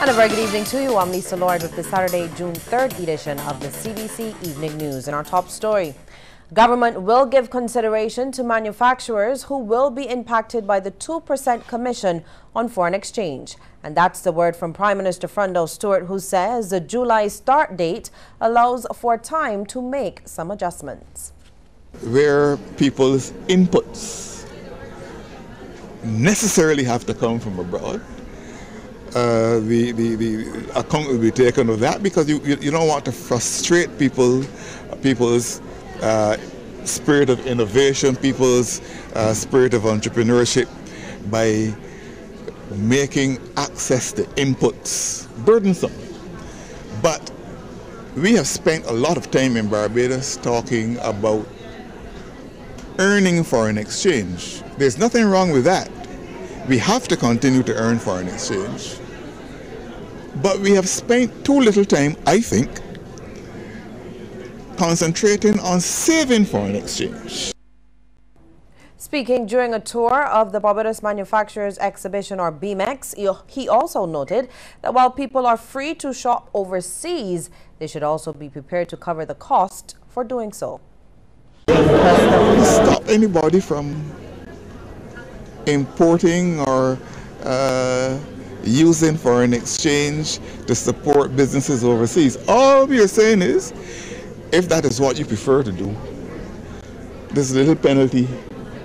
And a very good evening to you. I'm Lisa Lloyd with the Saturday, June 3rd edition of the CBC Evening News. In our top story, government will give consideration to manufacturers who will be impacted by the 2% commission on foreign exchange. And that's the word from Prime Minister Freundel Stewart, who says the July start date allows for time to make some adjustments. Where people's inputs necessarily have to come from abroad, the account will be taken of that, because you don't want to frustrate people's spirit of innovation, people's spirit of entrepreneurship by making access to inputs burdensome. But we have spent a lot of time in Barbados talking about earning foreign exchange. There's nothing wrong with that. We have to continue to earn foreign exchange. But we have spent too little time, I think, concentrating on saving foreign exchange. Speaking during a tour of the Barbados Manufacturers Exhibition, or BMEX, he also noted that while people are free to shop overseas, they should also be prepared to cover the cost for doing so. Stop anybody from importing or using foreign exchange to support businesses overseas. All we are saying is, if that is what you prefer to do, there's a little penalty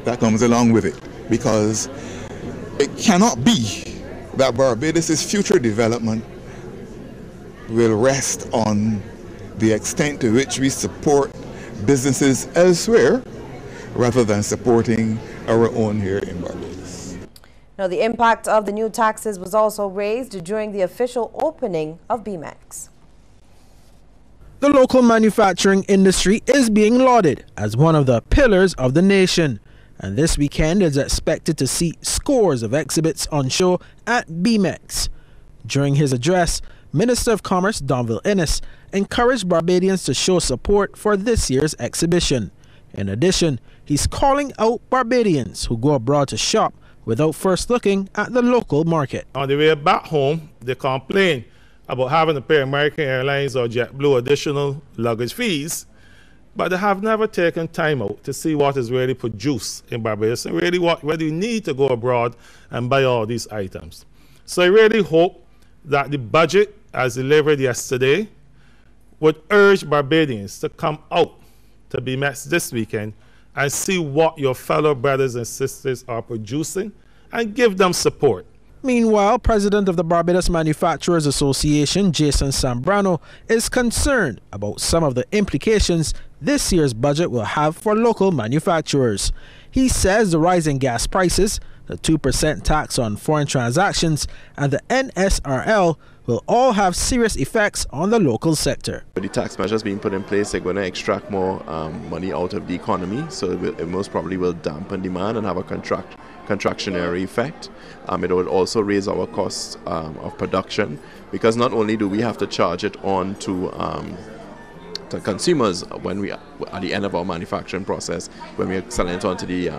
that comes along with it, because it cannot be that Barbados' future development will rest on the extent to which we support businesses elsewhere rather than supporting our own here in Barbados. Now, the impact of the new taxes was also raised during the official opening of BMEX. The local manufacturing industry is being lauded as one of the pillars of the nation, and this weekend is expected to see scores of exhibits on show at BMEX. During his address, Minister of Commerce Donville Innes encouraged Barbadians to show support for this year's exhibition. In addition, he's calling out Barbadians who go abroad to shop without first looking at the local market. On the way back home, they complain about having to pay American Airlines or JetBlue additional luggage fees, but they have never taken time out to see what is really produced in Barbados and really whether you need to go abroad and buy all these items. So I really hope that the budget, as delivered yesterday, would urge Barbadians to come out to BMEX this weekend and see what your fellow brothers and sisters are producing and give them support. Meanwhile, President of the Barbados Manufacturers Association, Jason Sambrano, is concerned about some of the implications this year's budget will have for local manufacturers. He says the rising gas prices, the 2% tax on foreign transactions, and the NSRL will all have serious effects on the local sector. With the tax measures being put in place, they're going to extract more money out of the economy, so it most probably will dampen demand and have a contractionary effect. It will also raise our costs of production, because not only do we have to charge it on to consumers when we at the end of our manufacturing process, when we're selling it on to the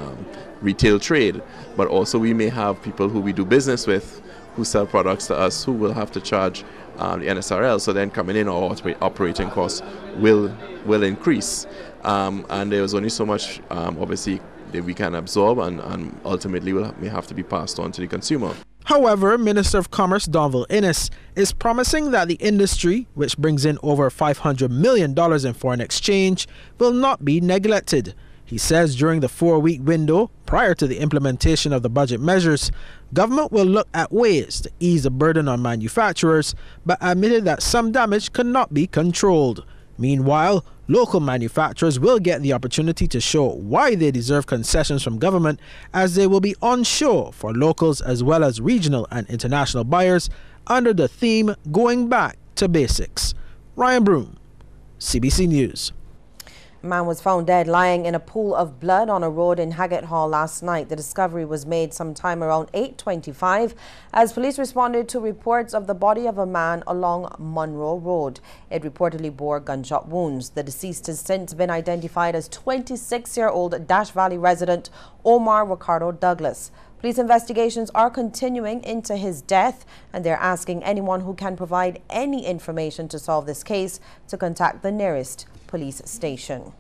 retail trade, but also we may have people who we do business with who sell products to us who will have to charge the NSRL. So then coming in, our operating costs will increase, and there's only so much obviously that we can absorb, and ultimately may have to be passed on to the consumer. However, Minister of Commerce Donville Innes is promising that the industry, which brings in over $500 million in foreign exchange, will not be neglected. He says during the 4-week window prior to the implementation of the budget measures, government will look at ways to ease the burden on manufacturers, but admitted that some damage cannot be controlled. Meanwhile, local manufacturers will get the opportunity to show why they deserve concessions from government, as they will be on show for locals as well as regional and international buyers under the theme Going Back to Basics. Ryan Broom, CBC News. A man was found dead lying in a pool of blood on a road in Haggett Hall last night. The discovery was made sometime around 8:25 as police responded to reports of the body of a man along Monroe Road. It reportedly bore gunshot wounds. The deceased has since been identified as 26-year-old Dash Valley resident Omar Ricardo Douglas. Police investigations are continuing into his death, and they're asking anyone who can provide any information to solve this case to contact the nearest police station.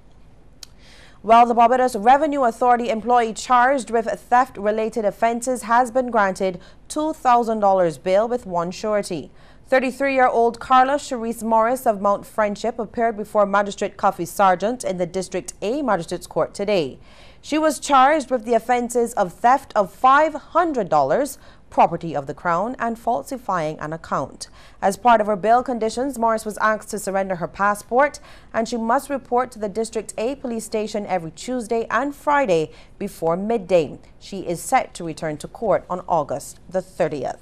Well, the Barbados Revenue Authority employee charged with theft-related offences has been granted $2,000 bail with one surety. 33-year-old Carla Cherise Morris of Mount Friendship appeared before Magistrate Cuffy Sargent in the District A Magistrates Court today. She was charged with the offences of theft of $500, property of the Crown, and falsifying an account. As part of her bail conditions, Morris was asked to surrender her passport, and she must report to the District A police station every Tuesday and Friday before midday. She is set to return to court on August the 30th.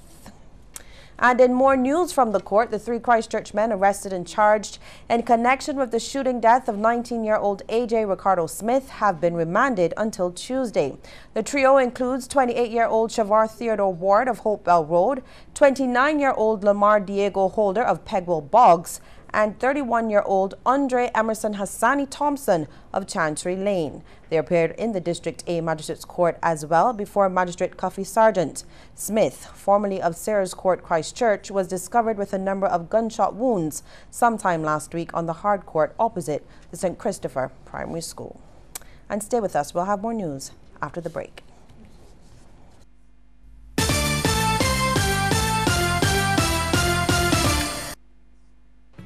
And in more news from the court, the 3 Christchurch men arrested and charged in connection with the shooting death of 19-year-old AJ Ricardo Smith have been remanded until Tuesday. The trio includes 28-year-old Shavar Theodore Ward of Hopewell Road, 29-year-old Lamar Diego Holder of Pegwell Boggs, and 31-year-old Andre Emerson Hassani Thompson of Chancery Lane. They appeared in the District A Magistrates Court as well before Magistrate Cuffy Sargent. Smith, formerly of Sayers Court, Christchurch, was discovered with a number of gunshot wounds sometime last week on the hard court opposite the St. Christopher Primary School. And stay with us, we'll have more news after the break.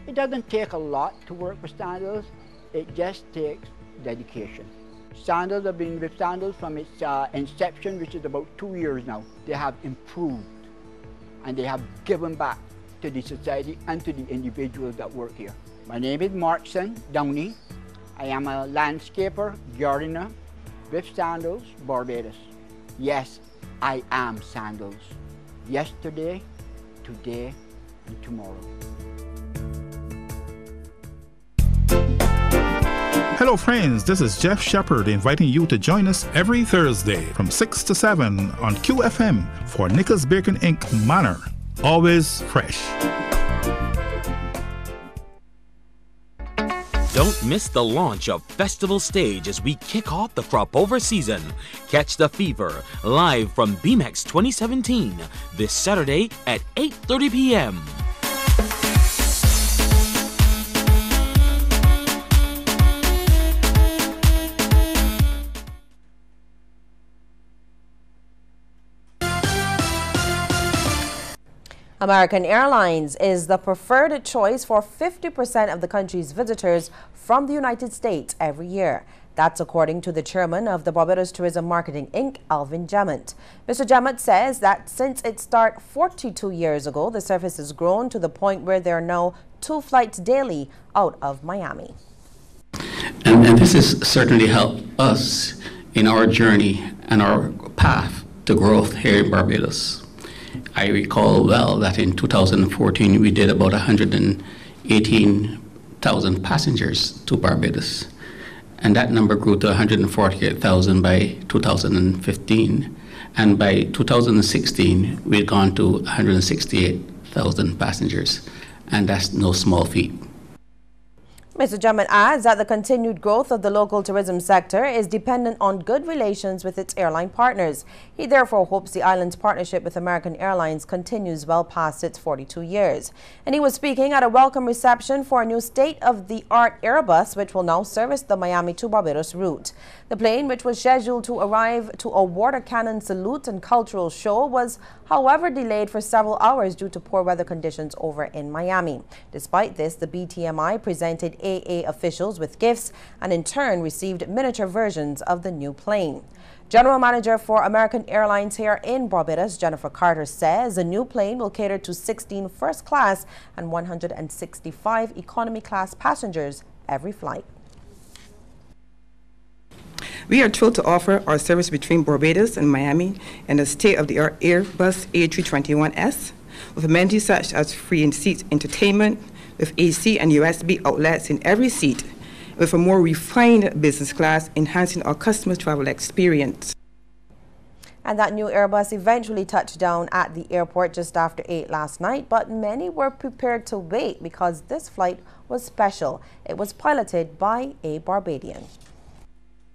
It doesn't take a lot to work with Sandals, it just takes dedication. Sandals have been with Sandals from its inception, which is about 2 years now. They have improved and they have given back to the society and to the individuals that work here. My name is Markson Downey. I am a landscaper, gardener with Sandals, Barbados. Yes, I am Sandals. Yesterday, today, and tomorrow. Hello friends, this is Jeff Shepard inviting you to join us every Thursday from 6 to 7 on QFM for Nichols Bacon Inc. Manor. Always fresh. Don't miss the launch of Festival Stage as we kick off the crop over season. Catch the fever live from BMX 2017 this Saturday at 8:30 p.m. American Airlines is the preferred choice for 50% of the country's visitors from the United States every year. That's according to the chairman of the Barbados Tourism Marketing Inc., Alvin Jemmett. Mr. Jemmett says that since its start 42 years ago, the service has grown to the point where there are now 2 flights daily out of Miami. And this has certainly helped us in our journey and our path to growth here in Barbados. I recall well that in 2014 we did about 118,000 passengers to Barbados, and that number grew to 148,000 by 2015, and by 2016 we had gone to 168,000 passengers, and that's no small feat. Mr. Jemmett adds that the continued growth of the local tourism sector is dependent on good relations with its airline partners. He therefore hopes the island's partnership with American Airlines continues well past its 42 years. And he was speaking at a welcome reception for a new state-of-the-art Airbus, which will now service the Miami to Barbados route. The plane, which was scheduled to arrive to a water cannon salute and cultural show, was however delayed for several hours due to poor weather conditions over in Miami. Despite this, the BTMI presented AA officials with gifts and in turn received miniature versions of the new plane. General Manager for American Airlines here in Barbados, Jennifer Carter, says the new plane will cater to 16 first class and 165 economy class passengers every flight. We are thrilled to offer our service between Barbados and Miami in a state-of-the-art Airbus A321S with amenities such as free in-seat entertainment, with AC and USB outlets in every seat, with a more refined business class, enhancing our customers' travel experience. And that new Airbus eventually touched down at the airport just after 8 last night, but many were prepared to wait because this flight was special. It was piloted by a Barbadian.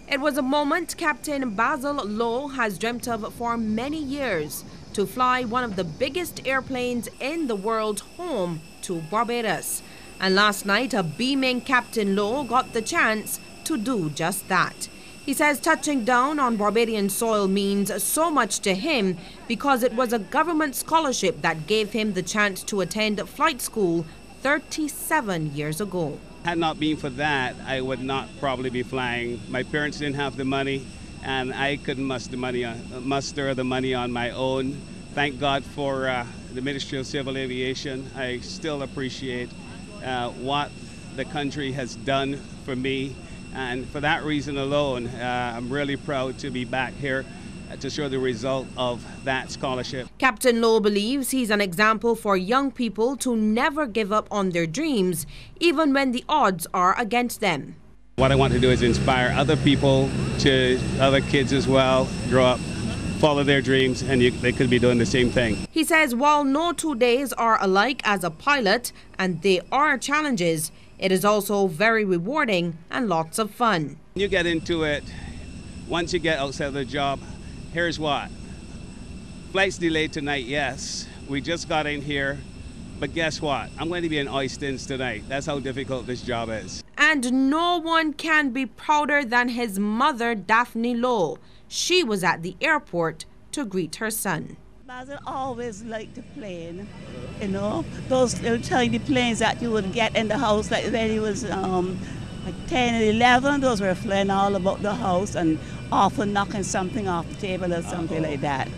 It was a moment Captain Basil Lowe has dreamt of for many years, to fly one of the biggest airplanes in the world home to Barbados. And last night, a beaming Captain Lowe got the chance to do just that. He says touching down on Barbadian soil means so much to him because it was a government scholarship that gave him the chance to attend flight school 37 years ago. Had not been for that, I would not probably be flying. My parents didn't have the money, and I couldn't muster the money on my own. Thank God for the Ministry of Civil Aviation. I still appreciate what the country has done for me, and for that reason alone, I'm really proud to be back here to show the result of that scholarship. Captain Lowe believes he's an example for young people to never give up on their dreams, even when the odds are against them. What I want to do is inspire other people, to other kids as well, grow up, follow their dreams, and they could be doing the same thing. He says while no 2 days are alike as a pilot, and they are challenges, it is also very rewarding and lots of fun. When you get into it, once you get outside of the job, here's what. Flight's delayed tonight, yes. We just got in here, but guess what? I'm going to be in Oystins tonight. That's how difficult this job is. And no one can be prouder than his mother, Daphne Lowe. She was at the airport to greet her son. Basil always liked the plane, you know, those little tiny planes that you would get in the house, like when he was like 10 and 11, those were flying all about the house and often knocking something off the table or something like that.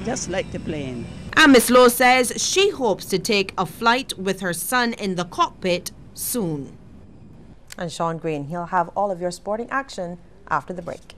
Just like the plane. And Miss Lowe says she hopes to take a flight with her son in the cockpit soon. And Sean Green, he'll have all of your sporting action after the break.